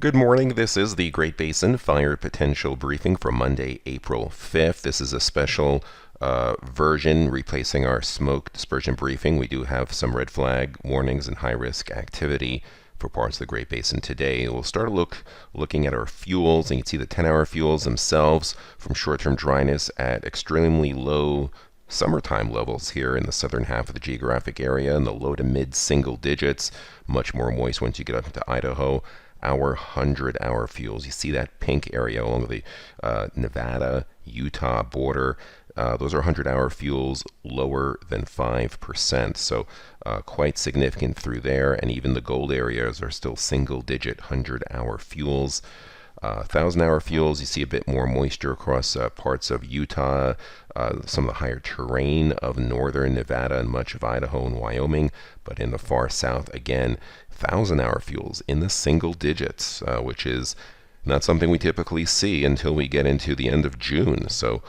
Good morning. This is the Great Basin Fire Potential Briefing for Monday, April 5th. This is a special version replacing our smoke dispersion briefing. We do have some red flag warnings and high-risk activity for parts of the Great Basin today. We'll start looking at our fuels, and you can see the 10-hour fuels themselves from short-term dryness at extremely low summertime levels here in the southern half of the geographic area in the low to mid single digits, much more moist once you get up into Idaho. Our 100-hour fuels, you see that pink area along the Nevada, Utah border. Those are 100-hour fuels lower than 5%, so quite significant through there, and even the gold areas are still single-digit 100-hour fuels. 1,000-hour fuels, you see a bit more moisture across parts of Utah, some of the higher terrain of northern Nevada and much of Idaho and Wyoming, but in the far south, again, 1,000-hour fuels in the single digits, which is not something we typically see until we get into the end of June. So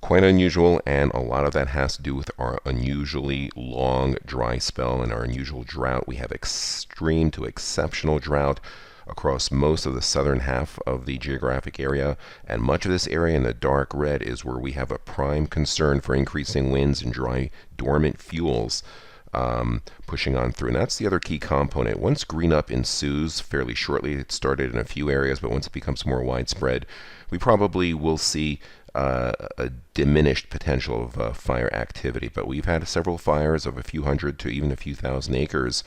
quite unusual, and a lot of that has to do with our unusually long dry spell and our unusual drought. We have extreme to exceptional drought across most of the southern half of the geographic area, and much of this area in the dark red is where we have a prime concern for increasing winds and dry dormant fuels pushing on through. And that's the other key component. Once green up ensues fairly shortly, it started in a few areas, but once it becomes more widespread, we probably will see a diminished potential of fire activity. But we've had several fires of a few hundred to even a few thousand acres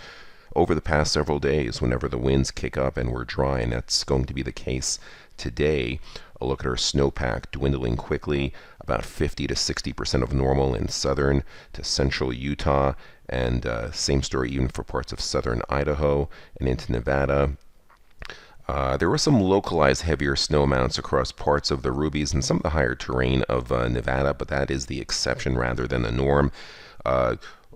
over the past several days whenever the winds kick up and we're dry, and that's going to be the case today. A look at our snowpack dwindling quickly, about 50 to 60% of normal in southern to central Utah, and same story even for parts of southern Idaho and into Nevada. There were some localized heavier snow amounts across parts of the Rubies and some of the higher terrain of Nevada, but that is the exception rather than the norm.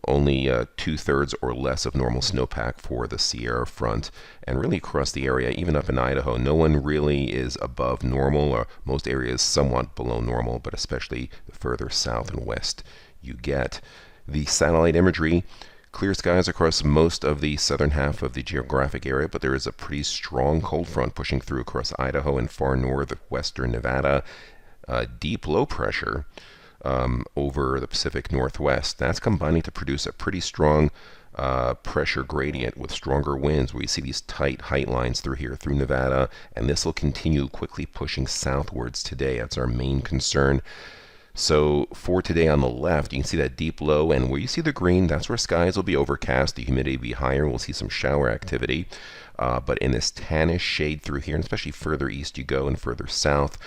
Only 2/3 or less of normal snowpack for the Sierra front, and really across the area, even up in Idaho, no one really is above normal, or most areas somewhat below normal, but especially the further south and west you get. The satellite imagery, clear skies across most of the southern half of the geographic area, but there is a pretty strong cold front pushing through across Idaho and far northwestern Nevada. Deep low pressure over the Pacific Northwest. That's combining to produce a pretty strong pressure gradient with stronger winds, where you see these tight height lines through here, through Nevada, and this will continue quickly pushing southwards today. That's our main concern. So for today on the left, you can see that deep low, and where you see the green, that's where skies will be overcast, the humidity will be higher, we'll see some shower activity. But in this tannish shade through here, and especially further east you go and further south,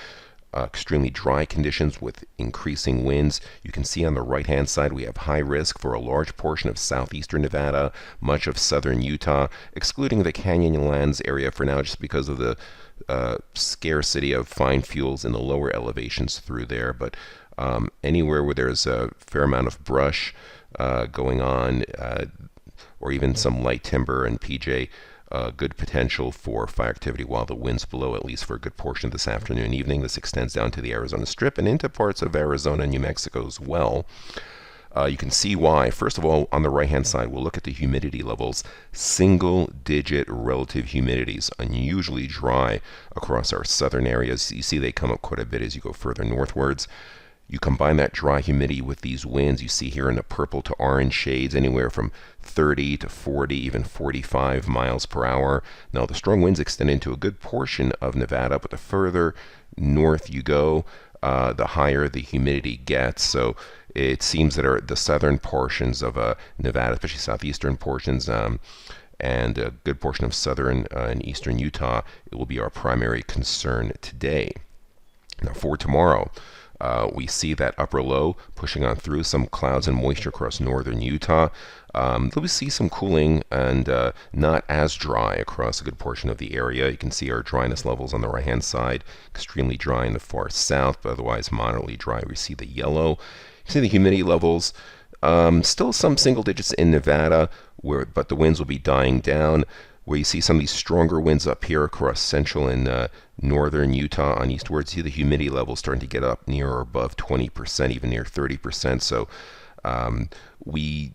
extremely dry conditions with increasing winds. You can see on the right hand side we have high risk for a large portion of southeastern Nevada, much of southern Utah, excluding the Canyonlands area for now just because of the scarcity of fine fuels in the lower elevations through there. But anywhere where there's a fair amount of brush going on, or even some light timber and PJ, good potential for fire activity while the winds blow, at least for a good portion of this afternoon and evening. This extends down to the Arizona Strip and into parts of Arizona and New Mexico as well. You can see why. First of all, on the right-hand side, we'll look at the humidity levels. Single-digit relative humidities, unusually dry across our southern areas. You see they come up quite a bit as you go further northwards. You combine that dry humidity with these winds you see here in the purple to orange shades, anywhere from 30 to 40, even 45 miles per hour. Now, the strong winds extend into a good portion of Nevada, but the further north you go, the higher the humidity gets. So it seems that the southern portions of Nevada, especially southeastern portions, and a good portion of southern and eastern Utah, it will be our primary concern today. Now, for tomorrow, we see that upper low pushing on through, some clouds and moisture across northern Utah. We see some cooling and not as dry across a good portion of the area. You can see our dryness levels on the right-hand side, extremely dry in the far south, but otherwise moderately dry. We see the yellow. You see the humidity levels, still some single digits in Nevada, but the winds will be dying down. Where you see some of these stronger winds up here across central and northern Utah on eastwards, see the humidity levels starting to get up near or above 20%, even near 30%. So we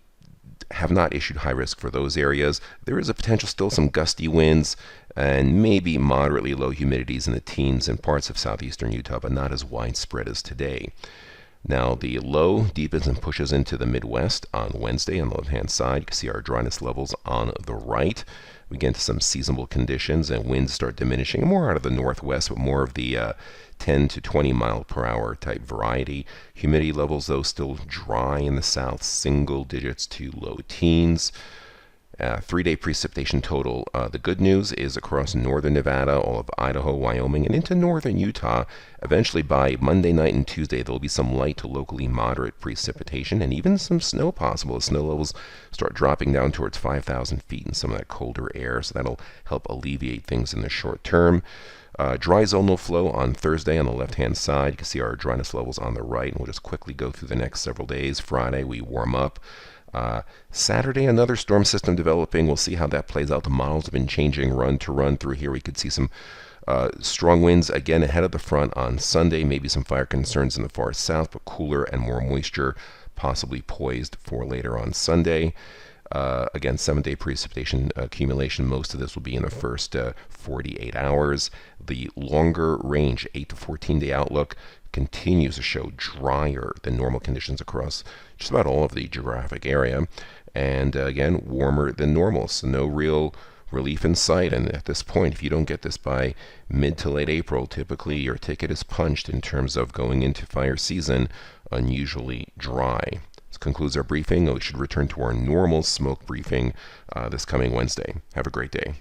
have not issued high risk for those areas. There is a potential still some gusty winds and maybe moderately low humidities in the teens in parts of southeastern Utah, but not as widespread as today. Now the low deepens and pushes into the Midwest on Wednesday on the left-hand side. You can see our dryness levels on the right. We get into some seasonable conditions and winds start diminishing, more out of the northwest, but more of the 10 to 20 mile per hour type variety. Humidity levels, though, still dry in the south, single digits to low teens. 3-day precipitation total. The good news is across northern Nevada, all of Idaho, Wyoming, and into northern Utah. Eventually by Monday night and Tuesday, there will be some light to locally moderate precipitation and even some snow possible as snow levels start dropping down towards 5,000 feet in some of that colder air, so that'll help alleviate things in the short term. Dry zonal flow on Thursday on the left-hand side. You can see our dryness levels on the right, and we'll just quickly go through the next several days. Friday, we warm up. Saturday, another storm system developing. We'll see how that plays out. The models have been changing run to run through here. We could see some strong winds again ahead of the front on Sunday. Maybe some fire concerns in the far south, but cooler and more moisture possibly poised for later on Sunday. Again, 7-day precipitation accumulation. Most of this will be in the first 48 hours. The longer range, 8 to 14-day outlook, continues to show drier than normal conditions across just about all of the geographic area, and again, warmer than normal. So no real relief in sight. And at this point, if you don't get this by mid to late April, typically your ticket is punched in terms of going into fire season unusually dry. This concludes our briefing. We should return to our normal smoke briefing this coming Wednesday. Have a great day.